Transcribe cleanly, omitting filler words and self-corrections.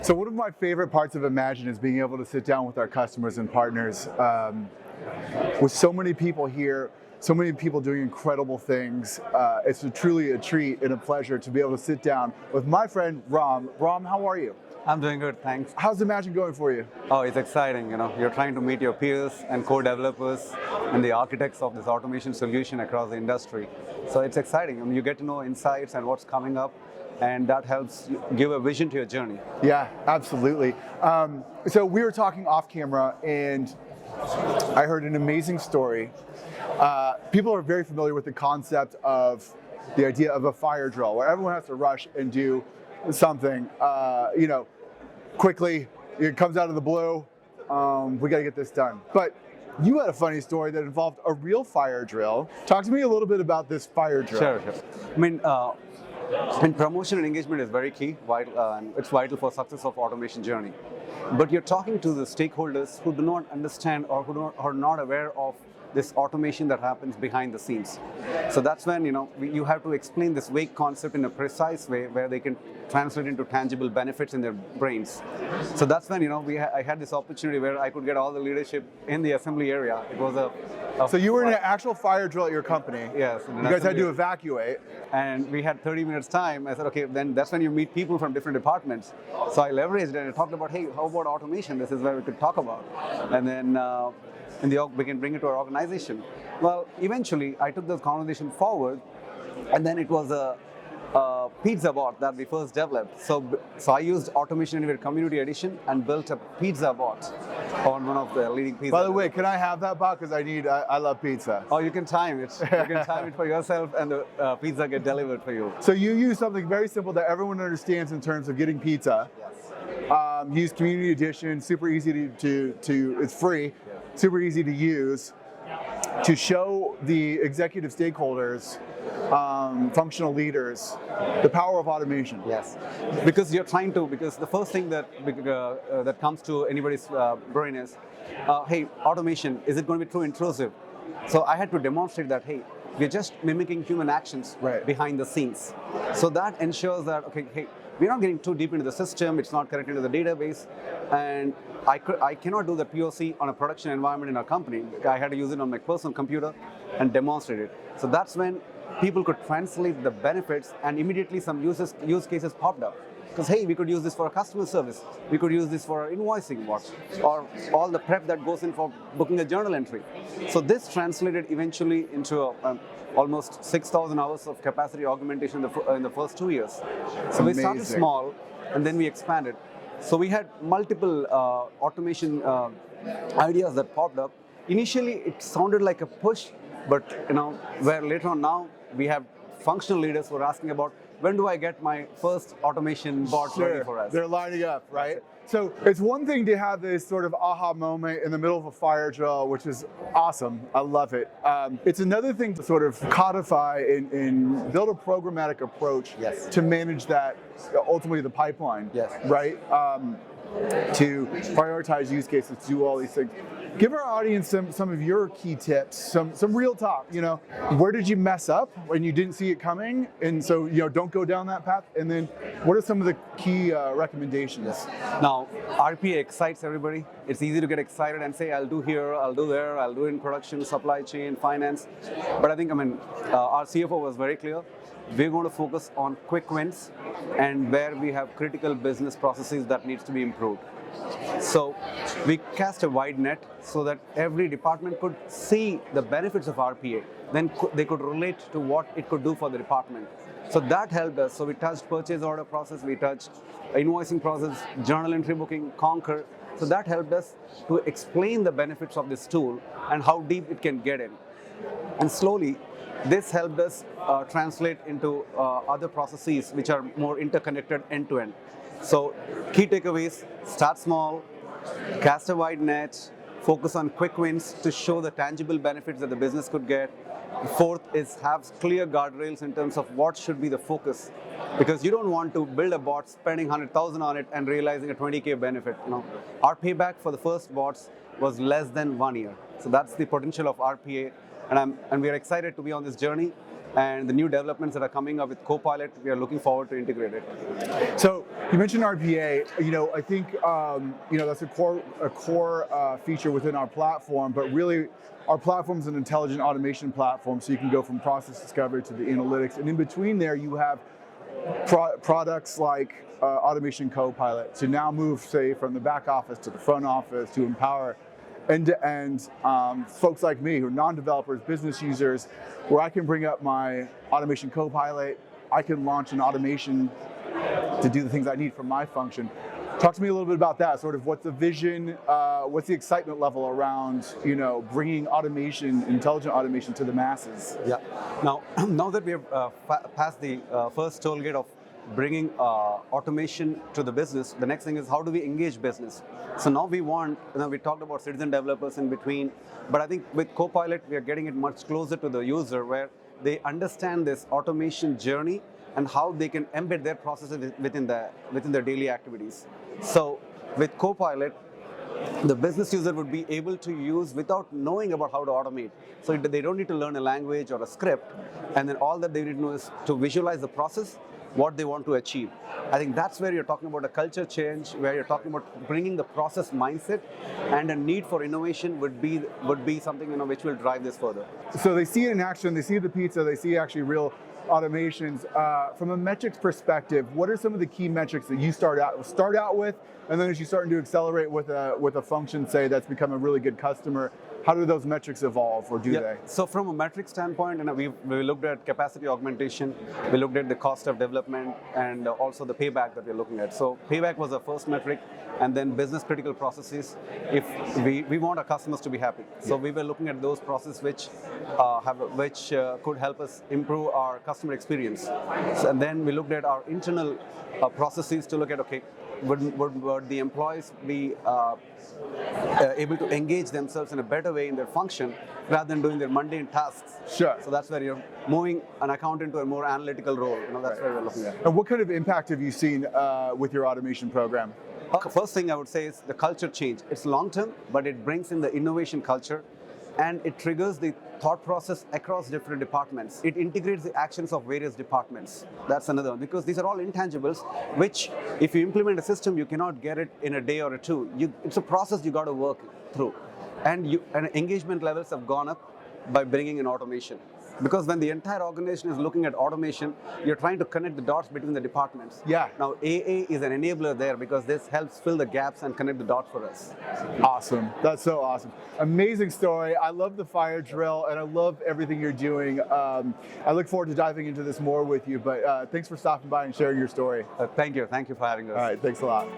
So one of my favorite parts of Imagine is being able to sit down with our customers and partners. With so many people here, so many people doing incredible things, it's truly a treat and a pleasure to be able to sit down with my friend Ram. Ram, how are you? I'm doing good, thanks. How's Imagine going for you? Oh, it's exciting, you're trying to meet your peers and co-developers and the architects of this automation solution across the industry. So it's exciting. You get to know insights and what's coming up, and that helps give a vision to your journey. Yeah, absolutely. So we were talking off camera, and I heard an amazing story. People are very familiar with the concept of the idea of a fire drill, where everyone has to rush and do something, quickly. It comes out of the blue. We got to get this done. But you had a funny story that involved a real fire drill. Talk to me a little bit about this fire drill. Sure. And promotion and engagement is very key, vital, and it's vital for success of automation journey. But you're talking to the stakeholders who do not understand or who are not aware of this automation that happens behind the scenes. So that's when you have to explain this vague concept in a precise way where they can translate into tangible benefits in their brains. So that's when I had this opportunity where I could get all the leadership in the assembly area. It was So you were in an actual fire drill at your company. Yes. You guys had to evacuate. And we had 30 minutes time. I said, okay, then that's when you meet people from different departments. So I leveraged it and I talked about, hey, how about automation? This is where we could talk about. And then we can bring it to our organization. Well, eventually I took this conversation forward, and then it was a pizza bot that we first developed. So I used Automation Anywhere Community Edition and built a pizza bot on one of the leading pizza. By the way, can I have that bot? Because I love pizza. Oh, you can time it. You can time it for yourself, and the pizza get delivered for you. So you use something very simple that everyone understands in terms of getting pizza. Yes. Use Community Edition, super easy to it's free, super easy to use, to show the executive stakeholders, functional leaders, the power of automation. Yes, because the first thing that comes to anybody's brain is, hey, automation, is it going to be too intrusive? So I had to demonstrate that, hey, we're just mimicking human actions behind the scenes. So that ensures that, okay, hey, we're not getting too deep into the system, it's not connected to the database, and I cannot do the POC on a production environment in our company. I had to use it on my personal computer and demonstrate it. So that's when people could translate the benefits, and immediately some use cases popped up. Because, hey, we could use this for a customer service, we could use this for our invoicing work, or all the prep that goes in for booking a journal entry. So this translated eventually into almost 6,000 hours of capacity augmentation in the first 2 years. So we started small, and then we expanded. So we had multiple automation ideas that popped up. Initially, it sounded like a push, but where later on now we have functional leaders who are asking about, when do I get my first automation bot ready for us? They're lining up, right? So it's one thing to have this sort of aha moment in the middle of a fire drill, which is awesome. I love it. It's another thing to sort of codify and build a programmatic approach to manage that, ultimately the pipeline, right? To prioritize use cases, to do all these things. Give our audience some of your key tips, some real talk. Where did you mess up when you didn't see it coming? And so, don't go down that path. And then what are some of the key recommendations? Now, RPA excites everybody. It's easy to get excited and say, I'll do here, I'll do there, I'll do in production, supply chain, finance. But I think, our CFO was very clear. We're going to focus on quick wins and where we have critical business processes that needs to be improved. So we cast a wide net so that every department could see the benefits of RPA. Then they could relate to what it could do for the department. So that helped us. So we touched purchase order process, we touched invoicing process, journal entry booking, Conquer. So that helped us to explain the benefits of this tool and how deep it can get in. And slowly, this helped us translate into other processes which are more interconnected end-to-end. So key takeaways: start small, cast a wide net, focus on quick wins to show the tangible benefits that the business could get. Fourth is have clear guardrails in terms of what should be the focus, because you don't want to build a bot spending 100,000 on it and realizing a 20K benefit. Our payback for the first bots was less than 1 year. So that's the potential of RPA, and we are excited to be on this journey. And the new developments that are coming up with Copilot, we are looking forward to integrate it. So You mentioned RPA. I think that's a core feature within our platform. But really, our platform is an intelligent automation platform, so you can go from process discovery to the analytics, and in between there, you have products like Automation Copilot to now move, say, from the back office to the front office to empower end-to-end folks like me who are non-developers, business users, where I can bring up my Automation Copilot. I can launch an automation to do the things I need for my function. Talk to me a little bit about that. Sort of what's the vision, what's the excitement level around, bringing automation, intelligent automation to the masses? Yeah. Now that we have passed the first toll gate of bringing automation to the business, the next thing is how do we engage business? So now we talked about citizen developers in between, but I think with Copilot, we are getting it much closer to the user where they understand this automation journey and how they can embed their processes within their daily activities. So with Copilot, the business user would be able to use without knowing about how to automate. So they don't need to learn a language or a script, and then all that they need to know is to visualize the process, what they want to achieve. I think that's where you're talking about a culture change, where you're talking about bringing the process mindset, and a need for innovation would be something which will drive this further. So they see it in action, they see the pizza, they see actually real automations. From a metrics perspective, what are some of the key metrics that you start out with, and then as you start to accelerate with a function, say, that's become a really good customer, how do those metrics evolve, or do they? So from a metric standpoint, we looked at capacity augmentation, we looked at the cost of development, and also the payback that we're looking at. So payback was the first metric, and then business critical processes. If we want our customers to be happy, so we were looking at those processes which could help us improve our customer experience. And then we looked at our internal processes to look at, okay, would the employees be able to engage themselves in a better way in their function rather than doing their mundane tasks? Sure. So that's where you're moving an account into a more analytical role. That's where we're looking at. And what kind of impact have you seen with your automation program? First thing I would say is the culture change. It's long term, but it brings in the innovation culture, and it triggers the thought process across different departments. It integrates the actions of various departments. That's another one, because these are all intangibles, which if you implement a system, you cannot get it in a day or two. It's a process you got to work through. And engagement levels have gone up by bringing in automation. Because when the entire organization is looking at automation, you're trying to connect the dots between the departments. Yeah. Now, AA is an enabler there because this helps fill the gaps and connect the dots for us. Awesome. That's so awesome. Amazing story. I love the fire drill, and I love everything you're doing. I look forward to diving into this more with you, but thanks for stopping by and sharing your story. Thank you. Thank you for having us. All right. Thanks a lot.